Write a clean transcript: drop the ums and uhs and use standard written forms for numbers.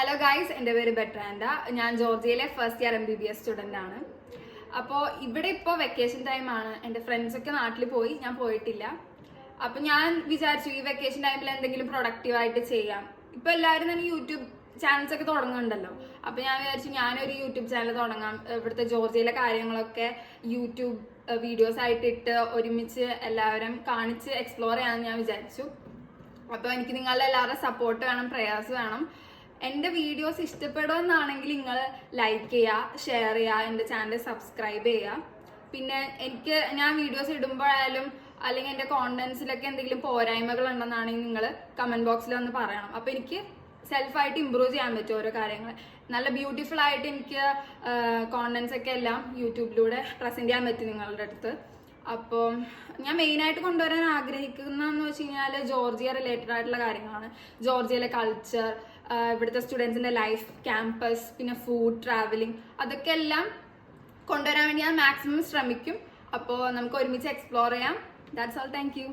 Hello guys, എൻ്റെ പേര് ബെട്രാൻഡ. ഞാൻ ജോർജിയയിലെ ഫസ്റ്റ് ഇയർ MBBS സ്റ്റുഡൻ്റ് ആണ്. അപ്പോൾ ഇവിടെ ഇപ്പോൾ വെക്കേഷൻ ടൈമാണ്. എൻ്റെ ഫ്രണ്ട്സൊക്കെ നാട്ടിൽ പോയി, ഞാൻ പോയിട്ടില്ല. അപ്പോൾ ഞാൻ വിചാരിച്ചു ഈ വെക്കേഷൻ ടൈമിൽ എന്തെങ്കിലും പ്രൊഡക്റ്റീവായിട്ട് ചെയ്യാം. ഇപ്പോൾ എല്ലാവരും തന്നെ യൂട്യൂബ് ചാനൽസ് ഒക്കെ തുടങ്ങുന്നുണ്ടല്ലോ. അപ്പോൾ ഞാൻ വിചാരിച്ചു ഞാനൊരു യൂട്യൂബ് ചാനൽ തുടങ്ങാം. ഇവിടുത്തെ ജോർജിയയിലെ കാര്യങ്ങളൊക്കെ യൂട്യൂബ് വീഡിയോസ് ആയിട്ട് ഇട്ട് ഒരുമിച്ച് എല്ലാവരും കാണിച്ച് എക്സ്പ്ലോർ ചെയ്യാമെന്ന് ഞാൻ വിചാരിച്ചു. അപ്പോൾ എനിക്ക് നിങ്ങളുടെ എല്ലാവരുടെ സപ്പോർട്ട് വേണം, പ്രയാസം വേണം. എൻ്റെ വീഡിയോസ് ഇഷ്ടപ്പെടുമെന്നാണെങ്കിൽ നിങ്ങൾ ലൈക്ക് ചെയ്യുക, ഷെയർ ചെയ്യുക, എൻ്റെ ചാനൽ സബ്സ്ക്രൈബ് ചെയ്യുക. പിന്നെ ഞാൻ വീഡിയോസ് ഇടുമ്പോഴായാലും അല്ലെങ്കിൽ എൻ്റെ കോണ്ടന്റ്സിലൊക്കെ എന്തെങ്കിലും പോരായ്മകൾ ഉണ്ടെന്നാണെങ്കിൽ നിങ്ങൾ കമൻറ്റ് ബോക്സിൽ വന്ന് പറയണം. അപ്പോൾ എനിക്ക് സെൽഫായിട്ട് ഇമ്പ്രൂവ് ചെയ്യാൻ പറ്റും ഓരോ കാര്യങ്ങൾ. നല്ല ബ്യൂട്ടിഫുൾ ആയിട്ട് എനിക്ക് കോണ്ടന്റ്സ് ഒക്കെ എല്ലാം യൂട്യൂബിലൂടെ പ്രസൻറ്റ് ചെയ്യാൻ പറ്റും നിങ്ങളുടെ അടുത്ത്. അപ്പോൾ ഞാൻ മെയിനായിട്ട് കൊണ്ടുവരാൻ ആഗ്രഹിക്കുന്നതെന്ന് വെച്ച് കഴിഞ്ഞാൽ ജോർജിയ റിലേറ്റഡ് ആയിട്ടുള്ള കാര്യങ്ങളാണ്. ജോർജിയയിലെ കൾച്ചർ, ഇവിടുത്തെ സ്റ്റുഡൻസിൻ്റെ ലൈഫ്, ക്യാമ്പസ്, പിന്നെ ഫുഡ്, ട്രാവലിംഗ്, അതൊക്കെ എല്ലാം കൊണ്ടുവരാൻ വേണ്ടി ഞാൻ മാക്സിമം ശ്രമിക്കും. അപ്പോൾ നമുക്ക് ഒരുമിച്ച് എക്സ്പ്ലോർ ചെയ്യാം. That's all. Thank you.